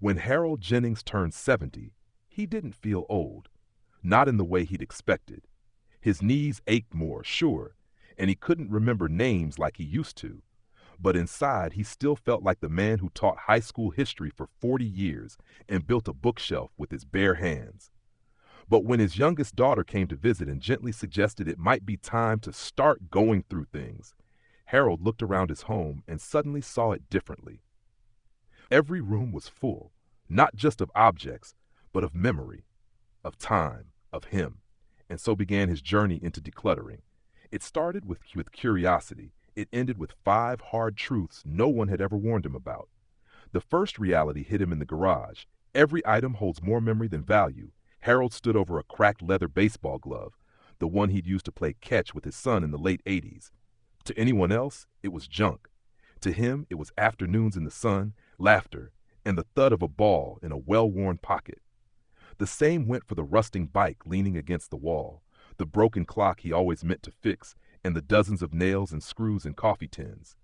When Harold Jennings turned 70, he didn't feel old, not in the way he'd expected. His knees ached more, sure, and he couldn't remember names like he used to. But inside, he still felt like the man who taught high school history for 40 years and built a bookshelf with his bare hands. But when his youngest daughter came to visit and gently suggested it might be time to start going through things, Harold looked around his home and suddenly saw it differently. Every room was full, not just of objects, but of memory, of time, of him, and so began his journey into decluttering. It started with curiosity. It ended with 5 hard truths no one had ever warned him about. The first reality hit him in the garage. Every item holds more memory than value. Harold stood over a cracked leather baseball glove, the one he'd used to play catch with his son in the late 80s. To anyone else, it was junk. To him, it was afternoons in the sun, laughter, and the thud of a ball in a well-worn pocket. The same went for the rusting bike leaning against the wall, the broken clock he always meant to fix, and the dozens of nails and screws in coffee tins.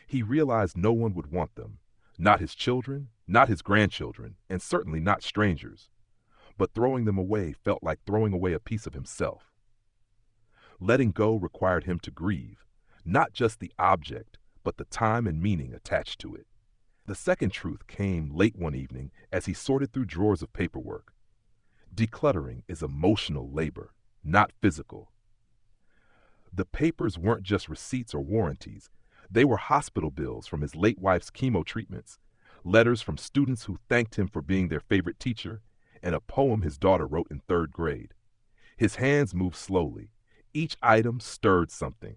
He realized no one would want them, not his children, not his grandchildren, and certainly not strangers. But throwing them away felt like throwing away a piece of himself. Letting go required him to grieve, not just the object, but the time and meaning attached to it. The second truth came late one evening as he sorted through drawers of paperwork. Decluttering is emotional labor, not physical. The papers weren't just receipts or warranties. They were hospital bills from his late wife's chemo treatments, letters from students who thanked him for being their favorite teacher, and a poem his daughter wrote in 3rd grade. His hands moved slowly. Each item stirred something.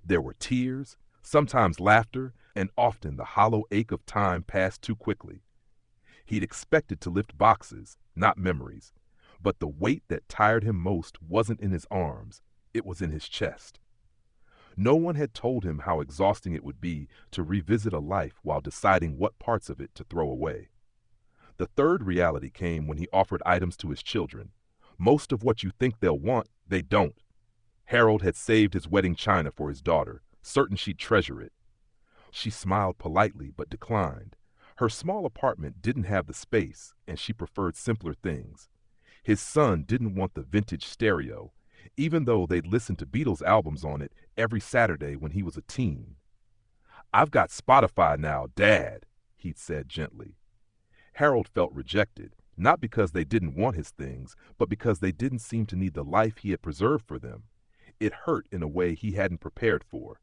There were tears, sometimes laughter, and often the hollow ache of time passed too quickly. He'd expected to lift boxes, not memories, but the weight that tired him most wasn't in his arms, it was in his chest. No one had told him how exhausting it would be to revisit a life while deciding what parts of it to throw away. The third reality came when he offered items to his children. Most of what you think they'll want, they don't. Harold had saved his wedding china for his daughter, certain she'd treasure it. She smiled politely but declined. Her small apartment didn't have the space, and she preferred simpler things. His son didn't want the vintage stereo, even though they'd listen to Beatles albums on it every Saturday when he was a teen. "I've got Spotify now, Dad," he'd said gently. Harold felt rejected, not because they didn't want his things, but because they didn't seem to need the life he had preserved for them. It hurt in a way he hadn't prepared for.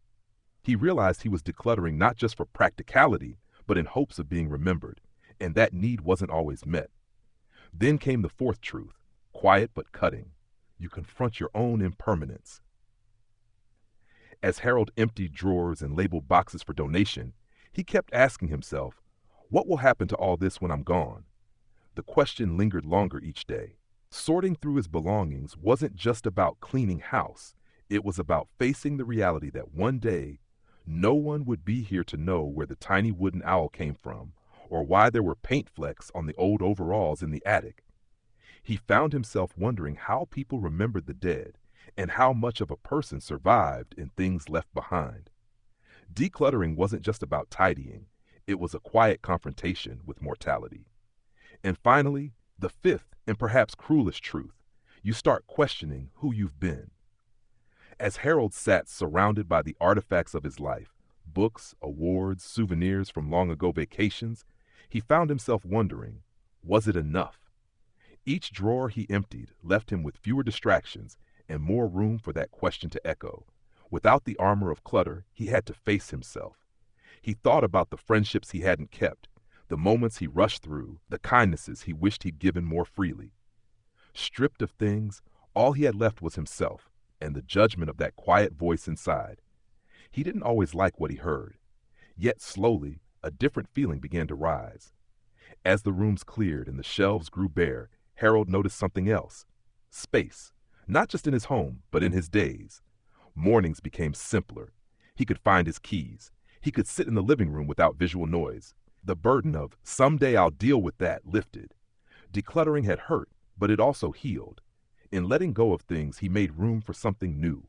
He realized he was decluttering not just for practicality, but in hopes of being remembered, and that need wasn't always met. Then came the fourth truth, quiet but cutting. You confront your own impermanence. As Harold emptied drawers and labeled boxes for donation, he kept asking himself, what will happen to all this when I'm gone? The question lingered longer each day. Sorting through his belongings wasn't just about cleaning house. It was about facing the reality that one day, no one would be here to know where the tiny wooden owl came from, or why there were paint flecks on the old overalls in the attic. He found himself wondering how people remembered the dead, and how much of a person survived in things left behind. Decluttering wasn't just about tidying. It was a quiet confrontation with mortality. And finally, the fifth and perhaps cruelest truth, you start questioning who you've been. As Harold sat surrounded by the artifacts of his life, books, awards, souvenirs from long ago vacations, he found himself wondering, was it enough? Each drawer he emptied left him with fewer distractions and more room for that question to echo. Without the armor of clutter, he had to face himself. He thought about the friendships he hadn't kept, the moments he rushed through, the kindnesses he wished he'd given more freely. Stripped of things, all he had left was himself and the judgment of that quiet voice inside. He didn't always like what he heard. Yet slowly, a different feeling began to rise. As the rooms cleared and the shelves grew bare, Harold noticed something else. Space, not just in his home, but in his days. Mornings became simpler. He could find his keys. He could sit in the living room without visual noise. The burden of, someday I'll deal with that, lifted. Decluttering had hurt, but it also healed. In letting go of things, he made room for something new.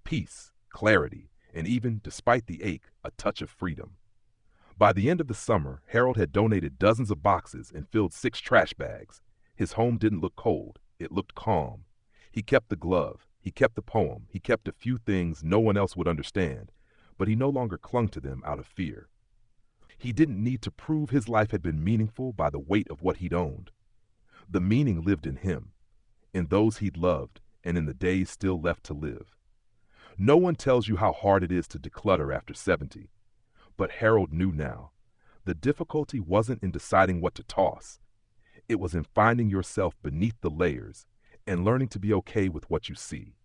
Peace, clarity, and even, despite the ache, a touch of freedom. By the end of the summer, Harold had donated dozens of boxes and filled 6 trash bags. His home didn't look cold, it looked calm. He kept the glove, he kept the poem, he kept a few things no one else would understand, but he no longer clung to them out of fear. He didn't need to prove his life had been meaningful by the weight of what he'd owned. The meaning lived in him, in those he'd loved, and in the days still left to live. No one tells you how hard it is to declutter after 70, but Harold knew now. The difficulty wasn't in deciding what to toss. It was in finding yourself beneath the layers and learning to be okay with what you see.